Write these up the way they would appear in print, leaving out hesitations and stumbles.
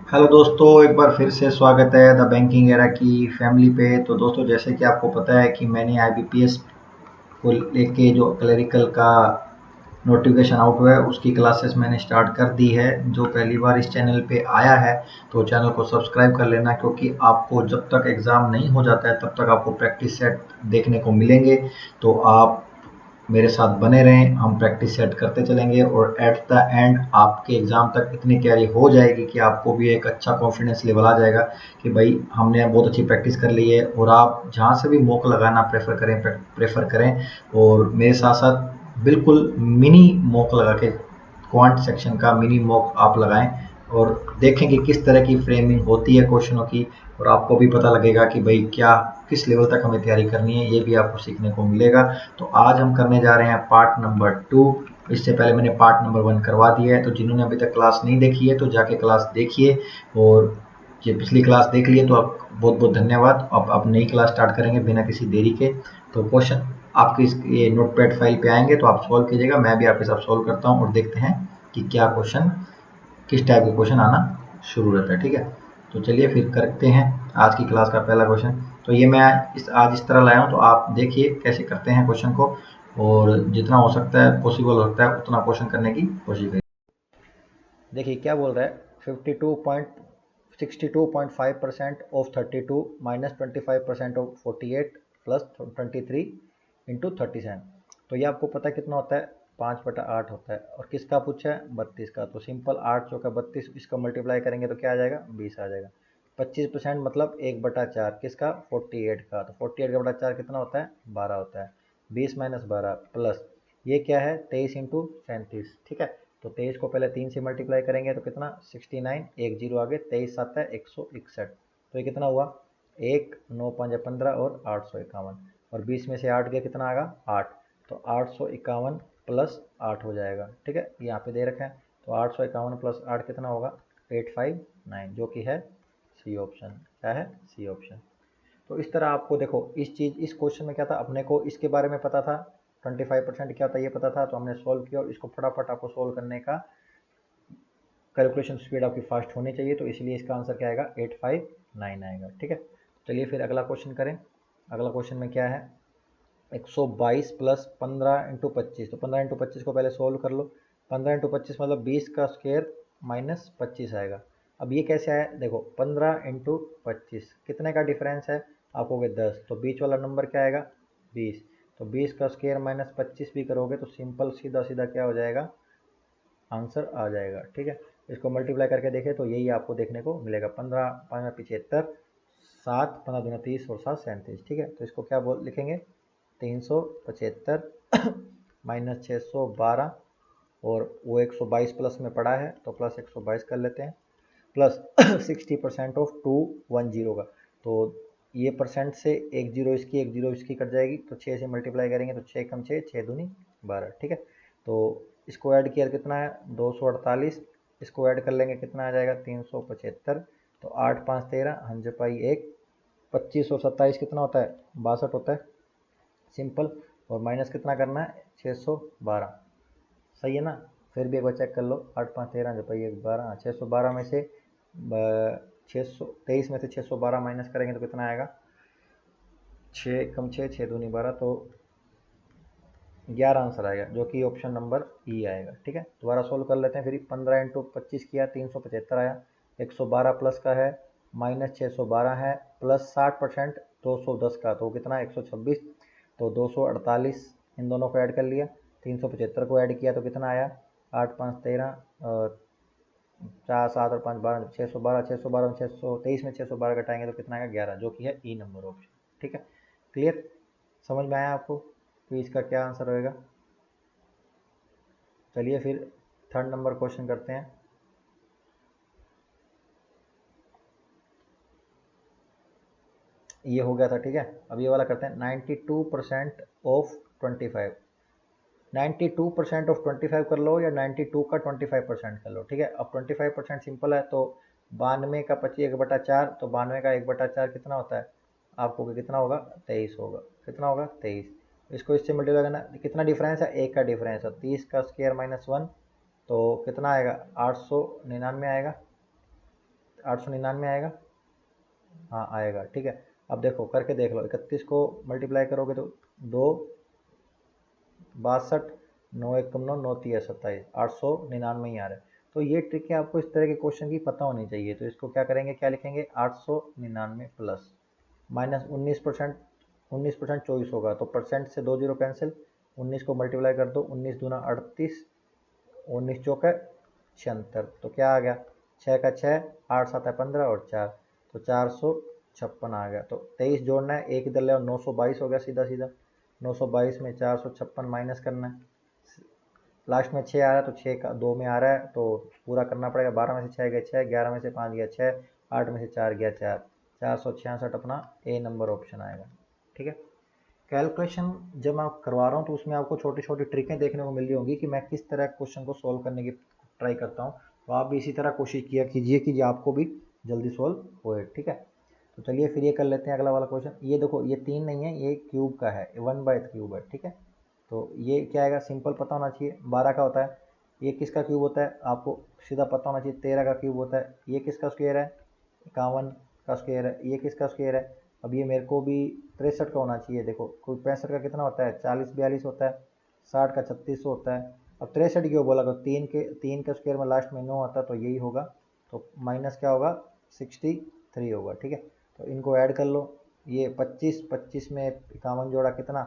Hello दोस्तों, एक बार फिर से स्वागत है द बैंकिंग एरा की फैमिली पे। तो दोस्तों, जैसे कि आपको पता है कि मैंने आईबीपीएस को लेके जो क्लरिकल का नोटिफिकेशन आउट हुआ है उसकी क्लासेस मैंने स्टार्ट कर दी है। जो पहली बार इस चैनल पे आया है तो चैनल को सब्सक्राइब कर लेना, क्योंकि आपको जब तक एग्ज़ाम नहीं हो जाता है तब तक आपको प्रैक्टिस सेट देखने को मिलेंगे। तो आप मेरे साथ बने रहें, हम प्रैक्टिस सेट करते चलेंगे और एट द एंड आपके एग्ज़ाम तक इतनी तैयारी हो जाएगी कि आपको भी एक अच्छा कॉन्फिडेंस लेवल आ जाएगा कि भाई हमने बहुत अच्छी प्रैक्टिस कर ली है। और आप जहाँ से भी मॉक लगाना प्रेफर करें और मेरे साथ साथ बिल्कुल मिनी मॉक लगा के क्वांट सेक्शन का मिनी मॉक आप लगाएं और देखें कि किस तरह की फ्रेमिंग होती है क्वेश्चनों की। और आपको भी पता लगेगा कि भाई क्या किस लेवल तक हमें तैयारी करनी है, ये भी आपको सीखने को मिलेगा। तो आज हम करने जा रहे हैं पार्ट नंबर 2। इससे पहले मैंने पार्ट नंबर 1 करवा दिया है, तो जिन्होंने अभी तक क्लास नहीं देखी है तो जाके क्लास देखिए। और ये पिछली क्लास देख लिए तो आप बहुत बहुत धन्यवाद। अब नई क्लास स्टार्ट करेंगे बिना किसी देरी के। तो क्वेश्चन आपके इस ये नोटपैड फाइल पे आएंगे तो आप सॉल्व कीजिएगा, मैं भी आपके साथ सॉल्व करता हूँ और देखते हैं कि क्या क्वेश्चन किस टाइप के क्वेश्चन आना शुरू रहता है। ठीक है, तो चलिए फिर करते हैं आज की क्लास का पहला क्वेश्चन। तो ये मैं आज इस तरह लाया हूँ, तो आप देखिए कैसे करते हैं क्वेश्चन को, और जितना हो सकता है पॉसिबल होता है उतना क्वेश्चन करने की कोशिश करिए। देखिए क्या बोल रहा है, 62.62.5% of 32 minus 25% of 48 plus 23 into 37। तो ये आपको पता है कितना होता है, 5/8 होता है। और किसका पूछा है, 32 का। तो सिंपल 8 चौका 32, इसका मल्टीप्लाई करेंगे तो क्या आ जाएगा, 20 आ जाएगा। 25% मतलब 1/4 किसका, 48 का। तो 48 का बटा 4 कितना होता है, 12 होता है। 20 माइनस 12 प्लस ये क्या है, 23 इंटू 37। ठीक है, तो 23 को पहले 3 से मल्टीप्लाई करेंगे तो कितना, 69, एक जीरो आगे, 23 आता है 161। तो ये कितना हुआ, 1 9 5 15 और 851। और 20 में से 8 गया कितना आएगा, 8। तो 851 प्लस 8 हो जाएगा। ठीक है, यहाँ पे दे रखा है। तो 851 प्लस 8 कितना होगा, 859, जो कि है सी ऑप्शन। क्या है, सी ऑप्शन। तो इस तरह आपको देखो इस क्वेश्चन में क्या था, अपने को इसके बारे में पता था, 25% क्या होता है ये पता था, तो हमने सोल्व किया। और इसको फटाफट आपको सोल्व करने का कैलकुलेशन स्पीड आपकी फास्ट होनी चाहिए, तो इसलिए इसका आंसर क्या आएगा, 859 आएगा। ठीक है, चलिए फिर अगला क्वेश्चन करें। अगला क्वेश्चन में क्या है, 122 प्लस 15 इंटू 25। तो 15 इंटू 25 को पहले सोल्व कर लो। 15 इंटू 25 मतलब 20 का स्क्वायर माइनस 25 आएगा। अब ये कैसे आया, देखो 15 इंटू 25 कितने का डिफरेंस है, आप हो गए 10, तो बीच वाला नंबर क्या आएगा, 20। तो 20 का स्क्वायर माइनस 25 भी करोगे तो सिंपल सीधा सीधा क्या हो जाएगा, आंसर आ जाएगा। ठीक है, इसको मल्टीप्लाई करके देखें तो यही आपको देखने को मिलेगा, 15 5 75, 7 15 दूना 30 और 7 37। ठीक है, तो इसको क्या बोल लिखेंगे, 375 माइनस 612, और वो 122 प्लस में पड़ा है तो प्लस 122 कर लेते हैं, प्लस 60% ऑफ 210 का। तो ये परसेंट से एक जीरो इसकी कट जाएगी, तो 6 से मल्टीप्लाई करेंगे तो 6 कम 6 6 दूनी 12। ठीक है, तो इसको ऐड किया तो कितना है, 248। इसको ऐड कर लेंगे कितना आ जाएगा, 375। तो 8 5 13, हंज पाई 1, 25 और 27 कितना होता है, 62 होता है सिंपल। और माइनस कितना करना है, 612। सही है ना। फिर भी एक बार चेक कर लो, 8 5 13 जो पाई 1 12, 612 में से 623 में से 612 माइनस करेंगे तो कितना आएगा, 6 कम 6 6 दूनी 12, तो 11 आंसर आएगा, जो कि ऑप्शन नंबर ई आएगा। ठीक है, दोबारा सोल्व कर लेते हैं फिर। 15 इंटू 25 किया, 375 आया। 112 प्लस का है, माइनस 612 है, प्लस 60% 210 का, तो कितना 126। तो 248, इन दोनों को ऐड कर लिया। 375 को ऐड किया तो कितना आया, 8 5 13, 4 7 और 5 12, 612। 612 623 में 612 घटाएंगे तो कितना आएगा, 11, जो कि है ई नंबर ऑप्शन। ठीक है, क्लियर, समझ में आया आपको कि इसका क्या आंसर होएगा। चलिए फिर थर्ड नंबर क्वेश्चन करते हैं। ये हो गया था। ठीक है, अब ये वाला करते हैं, 92% ऑफ 25। 92% ऑफ 25 कर लो या 92 का 25% कर लो। ठीक है, अब 25% सिंपल है, तो 92 का 25 1/4, तो 92 का 1/4 कितना होता है, आपको कितना होगा, 23 होगा। कितना होगा, 23। इसको इससे मल्टीप्लाई करना, कितना डिफरेंस है, एक का डिफरेंस है। 30 का स्क्वायर माइनस 1, तो कितना आएगा, 899 आएगा। 899 आएगा, हाँ आएगा, ठीक है। अब देखो करके देख लो, 31 को मल्टीप्लाई करोगे तो 2 62, 9 1 9 9 3 27, 899 ही आ रहा है। तो ये ट्रिक है, आपको इस तरह के क्वेश्चन की पता होनी चाहिए। तो इसको क्या करेंगे, क्या लिखेंगे, 899 प्लस माइनस 19%, 19% 24 होगा, तो परसेंट से 2 जीरो कैंसिल, 19 को मल्टीप्लाई कर दो, 19 दूना 38, 19 चौका 76, तो क्या आ गया, 6 का 6, 8 7 है 15 और 4, तो 456 आ गया। तो 23 जोड़ना है, एक इधर ले और 922 हो गया सीधा सीधा। 922 में 456 माइनस करना है, लास्ट में 6 आ रहा है तो 6 का 2 में आ रहा है तो पूरा करना पड़ेगा। 12 में से 6 गया 6, 11 में से 5 गया 6, 8 में से 4 गया 4, 466 अपना ए नंबर ऑप्शन आएगा, ठीक है। कैलकुलेशन जब मैं करवा रहा हूँ तो उसमें आपको छोटी छोटी ट्रिकें देखने को मिल रही होंगी कि मैं किस तरह क्वेश्चन को सोल्व करने की ट्राई करता हूँ। तो आप भी इसी तरह कोशिश किया कीजिए कि आपको भी जल्दी सोल्व होए, ठीक है। तो चलिए फिर ये कर लेते हैं अगला वाला क्वेश्चन। ये देखो, ये 3 नहीं है, ये क्यूब का है, 1/3 है, ठीक है। तो ये क्या आएगा, सिंपल पता होना चाहिए। 12 का होता है, ये किसका क्यूब होता है आपको सीधा पता होना चाहिए। 13 का क्यूब होता है, ये किसका स्क्वायर है, 51 का स्क्वायर है। ये किसका स्क्वायर है, अब ये मेरे को भी 63 का होना चाहिए। देखो कोई 65 का कितना होता है, 40 42 होता है, 60 का 3600 होता है। अब 63 क्यों बोला, तो 3 के स्क्वायर में लास्ट में 9 आता है, तो यही होगा। तो माइनस क्या होगा, 63 होगा, ठीक है। तो इनको ऐड कर लो, ये 25 में 51 जोड़ा कितना,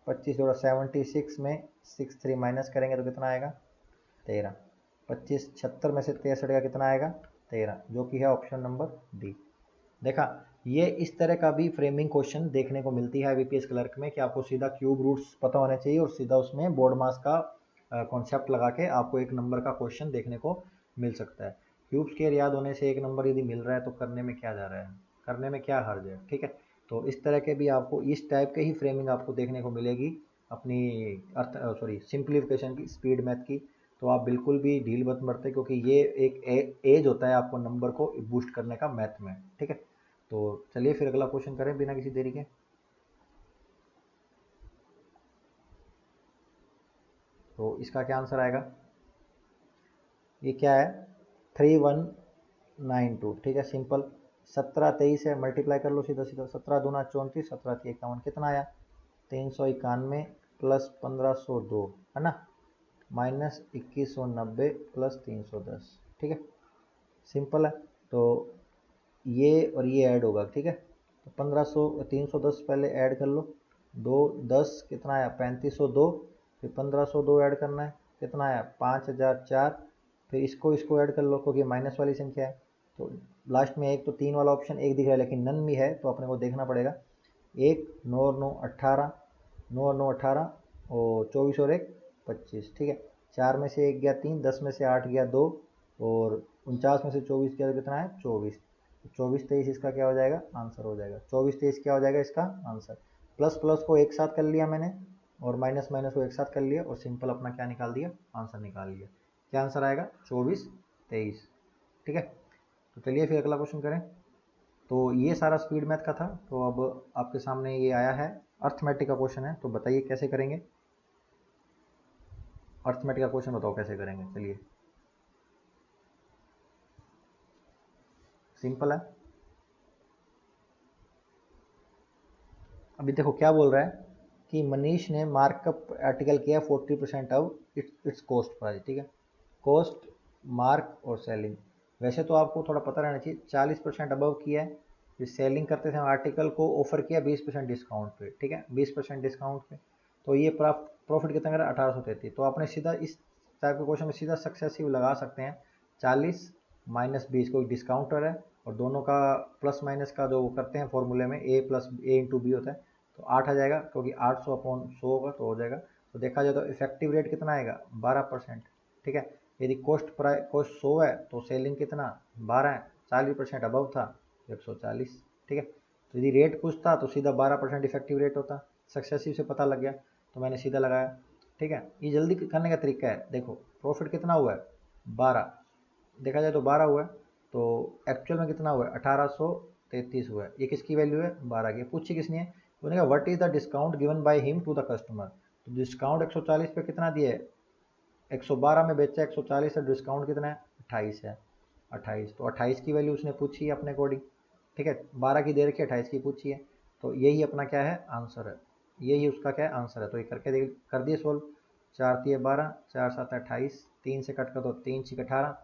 25 जोड़ा 76 में 63 माइनस करेंगे तो कितना आएगा, 13। 25 76 में से 63 का कितना आएगा, 13, जो कि है ऑप्शन नंबर डी। देखा, ये इस तरह का भी फ्रेमिंग क्वेश्चन देखने को मिलती है वीपीएस क्लर्क में कि आपको सीधा क्यूब रूट्स पता होने चाहिए और सीधा उसमें बोर्ड मास का कॉन्सेप्ट लगा के आपको एक नंबर का क्वेश्चन देखने को मिल सकता है। क्यूब स्क्वायर याद होने से एक नंबर यदि मिल रहा है तो करने में क्या जा रहा है, करने में क्या हर्ज है, ठीक है। तो इस तरह के भी आपको इस टाइप के ही फ्रेमिंग आपको देखने को मिलेगी अपनी सिंप्लीफिकेशन की, स्पीड मैथ की। तो आप बिल्कुल भी ढील मत बरते, क्योंकि ये एक एज होता है आपको नंबर को बूस्ट करने का मैथ में, ठीक है। तो चलिए फिर अगला क्वेश्चन करें बिना किसी देरी के। तो इसका क्या आंसर आएगा, ये क्या है, 3192, ठीक है, सिंपल। 17 23 है, मल्टीप्लाई कर लो सीधा सीधा, 17 दूना 34, 17 3 51, कितना आया, 391 प्लस 1502, है ना, माइनस 2190 प्लस 310, ठीक है, सिंपल है। तो ये और ये ऐड होगा, ठीक है। तो 1500 310 पहले ऐड कर लो, 2 10 कितना आया, 3502, फिर 1502 ऐड करना है, कितना आया, 5004, फिर इसको ऐड कर लो क्योंकि माइनस वाली संख्या है। तो लास्ट में एक तो 3 वाला ऑप्शन एक दिख रहा है लेकिन नन भी है, तो अपने को देखना पड़ेगा। 1 9 और 9 18, 9 और 9 18, और 24 और 1 25, ठीक है। 4 में से 1 गया 3, 10 में से 8 गया 2, और 49 में से 24 गया तो कितना है, 24। 24 23 इसका क्या हो जाएगा, आंसर हो जाएगा। 24 23 क्या हो जाएगा इसका आंसर। प्लस प्लस को एक साथ कर लिया मैंने, और माइनस माइनस को एक साथ कर लिया, और सिंपल अपना क्या निकाल दिया, आंसर निकाल लिया। क्या आंसर आएगा, 24 23, ठीक है। तो चलिए फिर अगला क्वेश्चन करें। तो ये सारा स्पीड मैथ का था, तो अब आपके सामने ये आया है अर्थमेटिक का क्वेश्चन है। तो बताइए कैसे करेंगे, अर्थमेटिक का क्वेश्चन बताओ कैसे करेंगे। चलिए, सिंपल है। अभी देखो क्या बोल रहा है कि मनीष ने मार्कअप आर्टिकल किया 40% ऑफ इट्स कॉस्ट प्राइस, ठीक है। कॉस्ट, मार्क और सेलिंग, वैसे तो आपको थोड़ा पता रहना चाहिए। 40% अबव किया है, फिर सेलिंग करते थे आर्टिकल को ऑफर किया 20% डिस्काउंट पे, ठीक है, 20% डिस्काउंट पे। तो ये प्रॉफिट कितना करा, 1833। तो आपने सीधा इस टाइप के क्वेश्चन में सीधा सक्सेसिव लगा सकते हैं। 40 माइनस 20, कोई डिस्काउंटर है और दोनों का प्लस माइनस का जो करते हैं फॉर्मूले में, ए प्लस ए इंटू बी होता है, तो 8 आ जाएगा, क्योंकि 800 अपॉन 100 होगा तो हो जाएगा। तो देखा जाए तो इफेक्टिव रेट कितना आएगा, 12%, ठीक है। यदि कॉस्ट 100 है तो सेलिंग कितना, 12 है, 40% अबव था, 140, ठीक है। तो यदि रेट पूछता तो सीधा 12% इफेक्टिव रेट होता, सक्सेसिव से पता लग गया तो मैंने सीधा लगाया, ठीक है। ये जल्दी करने का तरीका है। देखो प्रॉफिट कितना हुआ है, 12, देखा जाए तो 12 हुआ है, तो एक्चुअल में कितना हुआ है, 1833 हुआ है। ये किसकी वैल्यू है, 12 की। पूछी किसने है, बोलेगा what is the discount given by him to the customer. तो डिस्काउंट 140 पे कितना दिए, 112 में बेचा, 140 है, डिस्काउंट कितना है, 28 है। 28, तो 28 की वैल्यू उसने पूछी है अपने अकॉर्डिंग, ठीक है, 12 की दे रखी है, 28 की पूछी है, तो यही अपना क्या है आंसर है, यही उसका क्या है आंसर है। तो ये करके कर दिए सोल्व, 4 तिये 12, 4 7 28, 3 से कट कर दो, 3 6 18,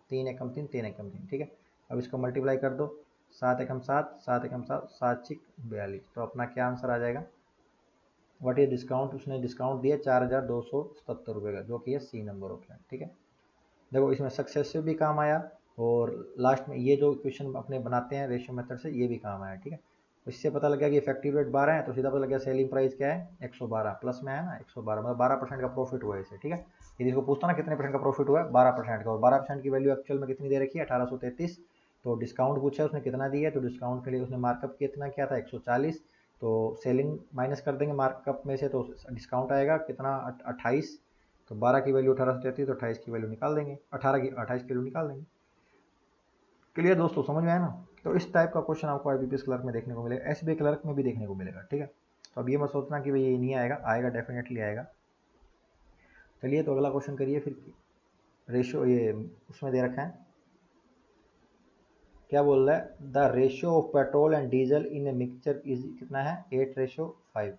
3 एकम 3, 3 एकम 3, ठीक है। अब इसको मल्टीप्लाई कर दो, 7 एकम 7, 7 एकम 7, 7 6 42, तो अपना क्या आंसर आ जाएगा, व्हाट इज डिस्काउंट, उसने डिस्काउंट दिया 4277 रुपये का, जो कि है सी नंबर ऑप्शन, ठीक है। देखो इसमें सक्सेसिव भी काम आया, और लास्ट में ये जो क्वेश्चन अपने बनाते हैं रेशियो मेथड से, ये भी काम आया, ठीक है। इससे पता लग गया कि इफेक्टिव रेट 12 है, तो सीधा पता लग गया सेलिंग प्राइस क्या है 112, प्लस में है ना 112, मतलब 12% का प्रॉफिट हुआ है इसे, ठीक है। यदि इसको पूछता ना कितने परसेंट का प्रॉफिट हुआ है, 12% का, और 12% की वैल्यू एक्चुअल में कितनी दे रखी है 1833, तो डिस्काउंट पूछा है उसने कितना दिया है, तो डिस्काउंट के लिए उसने मार्कअप कितना किया था 140, तो सेलिंग माइनस कर देंगे मार्कअप में से, तो डिस्काउंट आएगा कितना 28, तो 12 की वैल्यू 1833, तो 28 की वैल्यू निकाल देंगे, 28 की वैल्यू निकाल देंगे। क्लियर दोस्तों, समझ में आया ना। तो इस टाइप का क्वेश्चन आपको आईबीपीएस क्लर्क में देखने को मिलेगा, एसबीआई क्लर्क में भी देखने को मिलेगा, ठीक है। तो अब ये मत सोचना कि भाई ये नहीं आएगा, आएगा डेफिनेटली आएगा। चलिए तो अगला क्वेश्चन करिए फिर। रेशियो ये उसमें दे रखा है, क्या बोल रहा है, the ratio of petrol and diesel in a mixture is कितना है 8:5,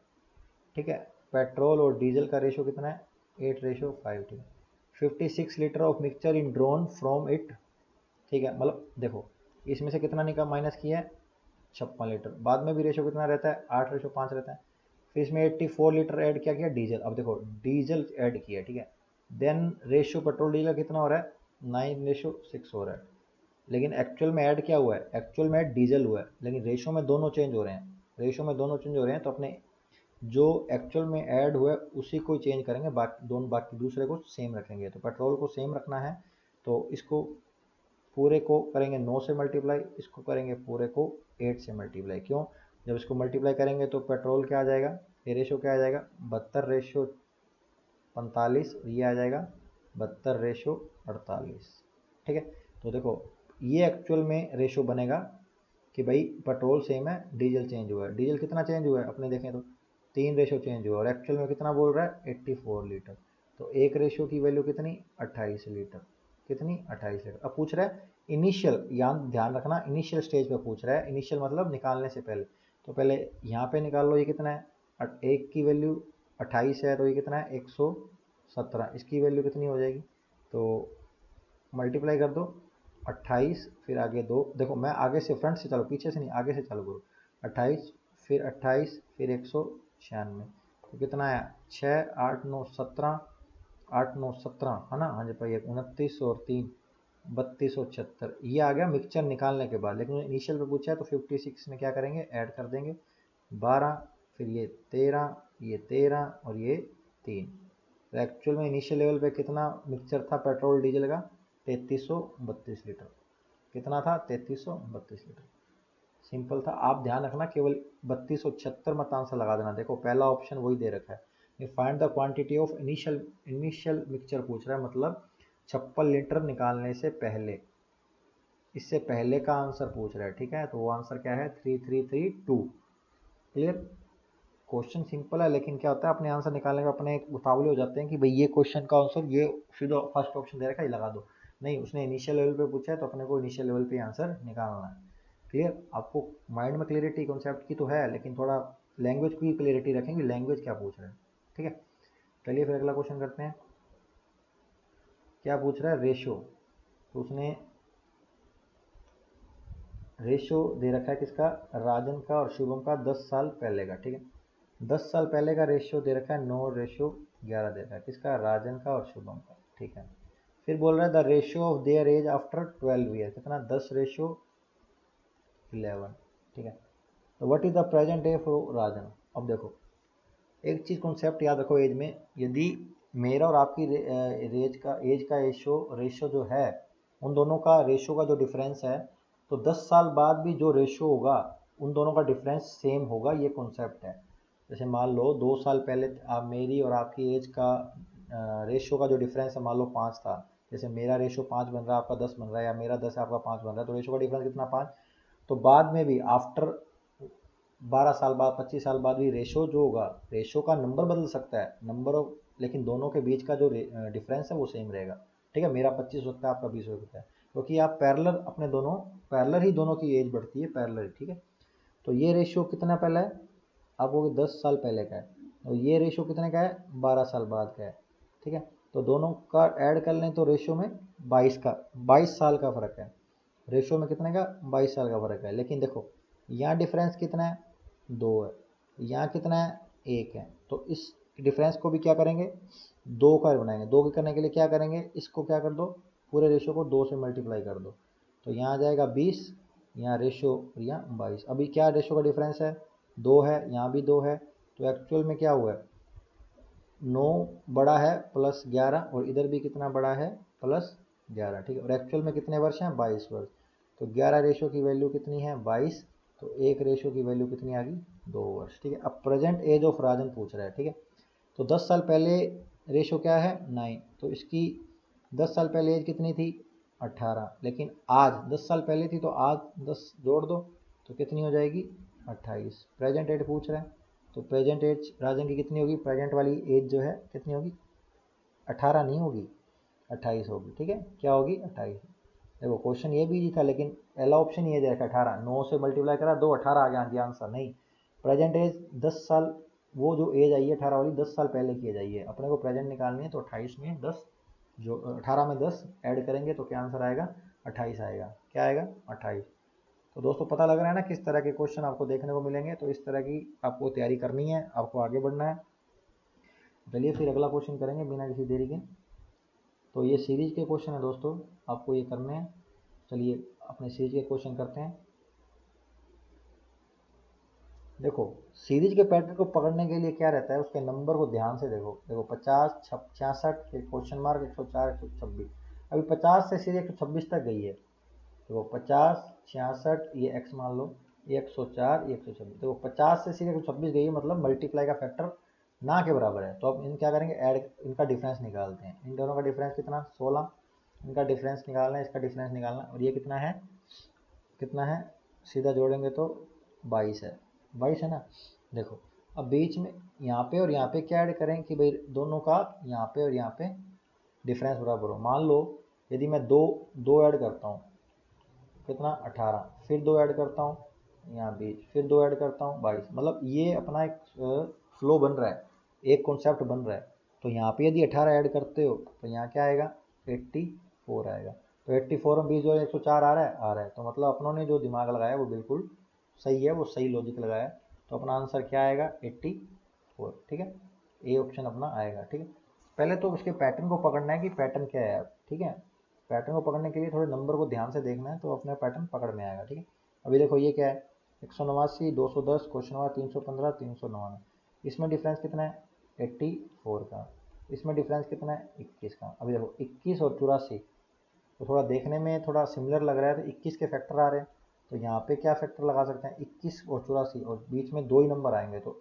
ठीक है। पेट्रोल और डीजल का रेशियो कितना है 8:5, ठीक है। 56 litre of mixture in drone from it, ठीक है, मतलब देखो इसमें से कितना निकाल माइनस किया है 56 लीटर, बाद में भी रेशियो कितना रहता है 8:5 रहता है। फिर इसमें 84 लीटर ऐड किया गया डीजल, अब देखो डीजल ऐड किया, ठीक है, देन रेशियो पेट्रोल डीजल कितना हो रहा है 9:6 हो रहा है, लेकिन एक्चुअल में ऐड क्या हुआ है, एक्चुअल में डीजल हुआ है, लेकिन रेशियो में दोनों चेंज हो रहे हैं, रेशियो में दोनों चेंज हो रहे हैं, तो अपने जो एक्चुअल में ऐड हुआ है उसी को चेंज करेंगे, बाकी दूसरे को सेम रखेंगे। तो पेट्रोल को सेम रखना है, तो इसको पूरे को करेंगे 9 से मल्टीप्लाई, इसको करेंगे पूरे को 8 से मल्टीप्लाई, क्यों, जब इसको मल्टीप्लाई करेंगे तो पेट्रोल क्या आ जाएगा, ये रेशो क्या आ जाएगा 72:45, ये आ जाएगा 72:48, ठीक है। तो देखो ये एक्चुअल में रेशो बनेगा कि भाई पेट्रोल सेम है, डीजल चेंज हुआ है, डीजल कितना चेंज हुआ है अपने देखें तो 3 रेशो चेंज हुआ, और एक्चुअल में कितना बोल रहा है 84 लीटर, तो एक रेशो की वैल्यू कितनी 28 लीटर, कितनी 28 लीटर। अब पूछ रहा है इनिशियल, यहाँ ध्यान रखना इनिशियल स्टेज पे पूछ रहा है, इनिशियल मतलब निकालने से पहले, तो पहले यहाँ पे निकाल लो, ये कितना है एक की वैल्यू 28 है, तो ये कितना है 117, इसकी वैल्यू कितनी हो जाएगी, तो मल्टीप्लाई कर दो 28, फिर आगे 2, देखो मैं आगे से फ्रंट से चलो, पीछे से नहीं आगे से चालू करो, 28 फिर 28 फिर 196, तो कितना आया 6 8 9 17, 8 9 17 है ना, हाँ जी भाई 29 और 3 3276, ये आ गया मिक्सचर निकालने के बाद, लेकिन इनिशियल पे पूछा है तो 56 में क्या करेंगे ऐड कर देंगे 12, फिर ये 13, ये 13 और ये 3, तो एक्चुअल में इनिशियल लेवल पे कितना मिक्सचर था पेट्रोल डीजल का 3332 लीटर, कितना था 3332 लीटर, सिंपल था। आप ध्यान रखना केवल 3276 मत आंसर लगा देना, देखो पहला ऑप्शन वही दे रखा है, find the quantity of initial mixture पूछ रहा है, मतलब 56 लीटर निकालने से पहले, इससे पहले का आंसर पूछ रहा है, ठीक है, तो वो आंसर क्या है 3332। क्लियर, क्वेश्चन सिंपल है, लेकिन क्या होता है अपने आंसर निकालने में अपने उतावले हो जाते हैं कि भाई ये क्वेश्चन का आंसर ये सीधा फर्स्ट ऑप्शन दे रखा है ये लगा दो, नहीं उसने इनिशियल लेवल पे पूछा है तो अपने को इनिशियल लेवल पे आंसर निकालना है। क्लियर, आपको माइंड में क्लियरिटी कॉन्सेप्ट की तो है, लेकिन थोड़ा लैंग्वेज की क्लियरिटी रखेंगे, लैंग्वेज क्या पूछ रहे हैं, ठीक है। चलिए फिर अगला क्वेश्चन करते हैं, क्या पूछ रहा है रेशो, तो उसने रेशो दे रखा है किसका, राजन का और शुभम का 10 साल पहले का, ठीक है, 10 साल पहले का रेशियो दे रखा है 9:11 दे रखा है, किसका राजन का और शुभम का, ठीक है। फिर बोल रहा है the ratio of their age after 12 year, कितना 10:11, ठीक है। तो what is the present age for Rajan, अब देखो एक चीज़ कॉन्सेप्ट याद रखो एज में, यदि मेरा और आपकी एज का रेशो जो है, उन दोनों का रेशो का जो डिफरेंस है, तो 10 साल बाद भी जो रेशो होगा उन दोनों का डिफरेंस सेम होगा, ये कॉन्सेप्ट है। जैसे मान लो 2 साल पहले आप मेरी और आपकी एज का रेशो का जो डिफरेंस है मान लो 5 था, जैसे मेरा रेशो 5 बन रहा है, आपका 10 बन रहा है, या मेरा 10 है आपका 5 बन रहा है, तो रेशो का डिफरेंस कितना 5, तो बाद में भी आफ्टर 12 साल बाद 25 साल बाद भी रेशो जो होगा, रेशो का नंबर बदल सकता है, नंबर ऑफ, लेकिन दोनों के बीच का जो डिफरेंस है वो सेम रहेगा, ठीक है, मेरा 25 हो सकता है, आपका 20 हो सकता है, क्योंकि आप पैरेलल अपने दोनों पैरेलल ही दोनों की एज बढ़ती है पैरेलल, ठीक है। तो ये रेशियो कितना पहले है, आप वो 10 साल पहले का है, और ये रेशियो कितने का है, 12 साल बाद का है, ठीक है। तो दोनों का ऐड कर लें तो रेशियो में 22 साल का फ़र्क है, रेशियो में कितने का, 22 साल का फ़र्क है। लेकिन देखो यहाँ डिफरेंस कितना है, 2 है, यहाँ कितना है, 1 है। तो इस डिफरेंस को भी क्या करेंगे, 2 का बनाएंगे। 2 के करने के लिए क्या करेंगे, इसको क्या कर दो, पूरे रेशियो को 2 से मल्टीप्लाई कर दो, तो यहाँ आ जाएगा 20, यहाँ रेशियो और यहाँ 22। अभी क्या रेशियो का डिफरेंस है, 2 है, यहाँ भी 2 है, तो एक्चुअल में क्या हुआ है, 9 बड़ा है प्लस 11, और इधर भी कितना बड़ा है, प्लस 11, ठीक है। और एक्चुअल में कितने वर्ष हैं, 22 वर्ष। तो 11 रेशियो की वैल्यू कितनी है, 22, तो 1 रेशियो की वैल्यू कितनी आ गई, 2 वर्ष, ठीक है। अब प्रेजेंट एज ऑफ राजन पूछ रहा है, ठीक है। तो 10 साल पहले रेशियो क्या है, 9, तो इसकी 10 साल पहले एज कितनी थी, 18, लेकिन आज 10 साल पहले थी, तो आज 10 जोड़ दो तो कितनी हो जाएगी, 28। प्रेजेंट एज पूछ रहे हैं, तो प्रेजेंट एज राजन की कितनी होगी, प्रेजेंट वाली एज जो है कितनी होगी, 18 नहीं होगी, 28 होगी, ठीक है। क्या होगी, 28। देखो क्वेश्चन ये भी था, लेकिन पहला ऑप्शन ये दे रखा 18, 9 से मल्टीप्लाई करा, 2 18 आ गया, हाँ जी आंसर। नहीं, प्रेजेंट एज 10 साल, वो जो एज आई है 18 वाली, 10 साल पहले की एज आई है, अपने को प्रेजेंट निकालनी है, तो 28 में 10, जो 18 में 10 ऐड करेंगे तो क्या आंसर आएगा, 28 आएगा। क्या आएगा, 28। तो दोस्तों पता लग रहा है ना किस तरह के क्वेश्चन आपको देखने को मिलेंगे, तो इस तरह की आपको तैयारी करनी है, आपको आगे बढ़ना है। चलिए फिर अगला क्वेश्चन करेंगे बिना किसी देरी के। तो ये सीरीज के क्वेश्चन है दोस्तों, आपको ये करने हैं। चलिए अपने सीरीज के क्वेश्चन करते हैं। देखो सीरीज के पैटर्न को पकड़ने के लिए क्या रहता है, उसके नंबर को ध्यान से देखो। देखो 50, 66, फिर क्वेश्चन मार्क, 104, 126। अभी 50 से सीधे 126 तक गई है। देखो 50, 66, ये x मान लो, ये 104, ये 126। देखो 50 से सीधे 126 गई है, मतलब मल्टीप्लाई का फैक्टर ना के बराबर है। तो अब इन क्या करेंगे, ऐड, इनका डिफरेंस निकालते हैं। इन दोनों का डिफरेंस कितना, 16, इनका डिफरेंस निकालना है, इसका डिफरेंस निकालना, और ये कितना है, कितना है, सीधा जोड़ेंगे तो 22 है, 22 है ना। देखो अब बीच में यहाँ पे और यहाँ पे क्या ऐड करें कि भाई दोनों का यहाँ पे और यहाँ पे डिफरेंस बराबर हो। मान लो यदि मैं दो दो ऐड करता हूँ, कितना, 18, फिर 2 ऐड करता हूँ यहाँ बीच, फिर 2 ऐड करता हूँ 22, मतलब ये अपना एक फ्लो बन रहा है, एक कॉन्सेप्ट बन रहा है। तो यहाँ पे यदि 18 ऐड करते हो तो यहाँ क्या आएगा, 84 आएगा। तो 84 में 20 जो 104 आ रहा है, तो मतलब अपनों ने जो दिमाग लगाया वो बिल्कुल सही है, वो सही लॉजिक लगाया। तो अपना आंसर क्या आएगा, 84, ठीक है। ए ऑप्शन अपना आएगा, ठीक है। पहले तो उसके पैटर्न को पकड़ना है कि पैटर्न क्या है, ठीक है। पैटर्न को पकड़ने के लिए थोड़े नंबर को ध्यान से देखना है, तो अपना पैटर्न पकड़ में आएगा, ठीक है। अभी देखो ये क्या है, 189, 210, क्वेश्चन नंबर 315, 399। इसमें डिफरेंस कितना है, 84 का। इसमें डिफरेंस कितना है, 21 का। अभी देखो 21 और 84, तो थोड़ा देखने में थोड़ा सिमिलर लग रहा है, तो 21 के फैक्टर आ रहे हैं। तो यहाँ पे क्या फैक्टर लगा सकते हैं, 21 और 84, और बीच में 2 ही नंबर आएंगे। तो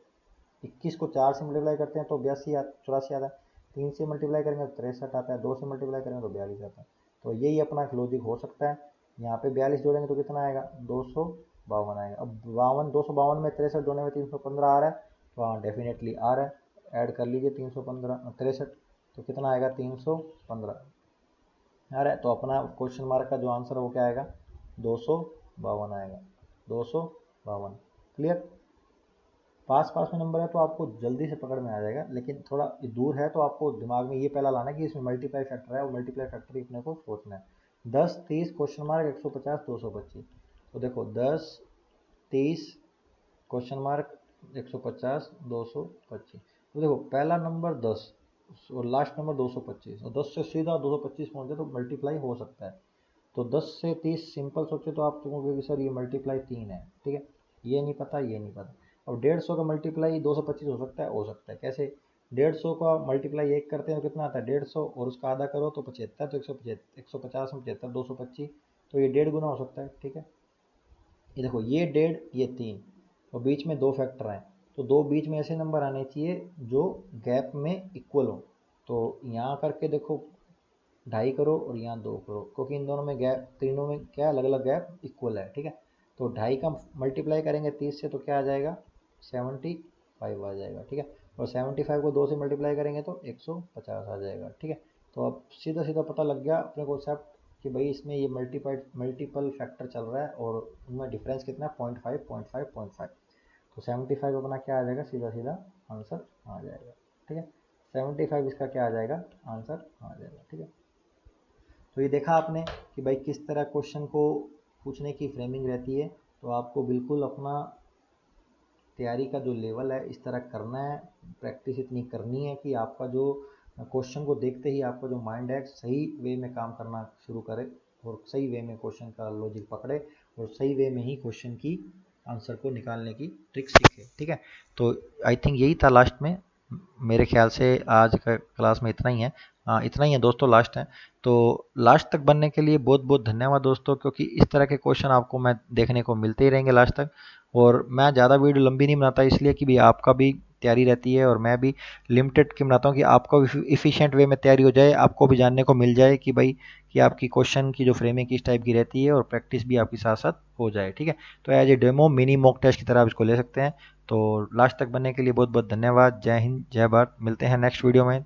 21 को 4 से मल्टीप्लाई करते हैं तो 82, 84 आता है। 3 से मल्टीप्लाई करेंगे तो 63 आता है। 2 से मल्टीप्लाई करेंगे तो 42 आता है। तो यही अपना एक लॉजिक हो सकता है। यहाँ पे 42 जोड़ेंगे तो कितना आएगा, 252 आएगा। अब 252 में 63 जोड़ने में 315 आ रहा है, तो हाँ डेफिनेटली आ रहा है। ऐड कर लीजिए 315 63, तो कितना आएगा, 315 आ रहा है। तो अपना क्वेश्चन मार्क का जो आंसर है वो क्या आएगा, 252 आएगा, 252। क्लियर, पास पास में नंबर है तो आपको जल्दी से पकड़ में आ जाएगा, लेकिन थोड़ा दूर है तो आपको दिमाग में ये पहला लाना है कि इसमें मल्टीप्लाई फैक्टर है, और मल्टीप्लाई फैक्टर ही अपने को सोचना है। 10, 30, क्वेश्चन मार्क, 150, 225। तो देखो 10, 30, क्वेश्चन मार्क, 150, 225। तो देखो पहला नंबर 10 और लास्ट नंबर 225, और 10 से सीधा 225 पहुंचे तो मल्टीप्लाई हो सकता है। तो 10 से 30 सिंपल सोचे तो आप कहोगे सर ये मल्टीप्लाई 3 है, ठीक है। ये नहीं पता, ये नहीं पता। और 150 का मल्टीप्लाई 225 हो सकता है, हो सकता है। कैसे, 150 का मल्टीप्लाई 1 करते हैं तो कितना आता है, 150, और उसका आधा करो तो 75, तो 150 में 75, 225, तो ये 1.5 गुना हो सकता है, ठीक है। ये देखो ये 1.5, ये 3, और बीच में 2 फैक्टर हैं, तो 2 बीच में ऐसे नंबर आने चाहिए जो गैप में इक्वल हो। तो यहाँ करके देखो 2.5 करो और यहाँ 2 करो, क्योंकि इन दोनों में गैप, तीनों में क्या अलग अलग गैप इक्वल है, ठीक है। तो 2.5 का मल्टीप्लाई करेंगे 30 से तो क्या आ जाएगा, 75 आ जाएगा, ठीक है। और 75 को 2 से मल्टीप्लाई करेंगे तो 150 आ जाएगा, ठीक है। तो अब सीधा सीधा पता लग गया अपने कॉन्सेप्ट कि भाई इसमें ये मल्टीपल फैक्टर चल रहा है और उनमें डिफरेंस कितना है 0.5 0.5 0.5। तो 75 अपना क्या आ जाएगा, सीधा सीधा आंसर आ जाएगा। ठीक है, 75 इसका क्या आ जाएगा, आंसर आ जाएगा। ठीक है, तो ये देखा आपने कि भाई किस तरह क्वेश्चन को पूछने की फ्रेमिंग रहती है। तो आपको बिल्कुल अपना तैयारी का जो लेवल है इस तरह करना है, प्रैक्टिस इतनी करनी है कि आपका जो क्वेश्चन को देखते ही आपका जो माइंड है सही वे में काम करना शुरू करे और सही वे में क्वेश्चन का लॉजिक पकड़े और सही वे में ही क्वेश्चन की आंसर को निकालने की ट्रिक सीखे। ठीक है, तो आई थिंक यही था लास्ट में, मेरे ख्याल से आज का क्लास में इतना ही है। इतना ही है दोस्तों, लास्ट है। तो लास्ट तक बनने के लिए बहुत बहुत धन्यवाद दोस्तों, क्योंकि इस तरह के क्वेश्चन आपको मैं देखने को मिलते ही रहेंगे लास्ट तक। और मैं ज़्यादा वीडियो लंबी नहीं बनाता इसलिए कि भी आपका भी तैयारी रहती है और मैं भी लिमिटेड की बनाता हूँ कि आपका भी इफ़िशिएंट वे में तैयारी हो जाए, आपको भी जानने को मिल जाए कि भाई कि आपकी क्वेश्चन की जो फ्रेमिंग किस टाइप की रहती है और प्रैक्टिस भी आपकी साथ साथ हो जाए। ठीक है, तो as a demo mini mock test की तरह आप इसको ले सकते हैं। तो लास्ट तक बनने के लिए बहुत बहुत धन्यवाद। जय हिंद, जय भारत। मिलते हैं नेक्स्ट वीडियो में।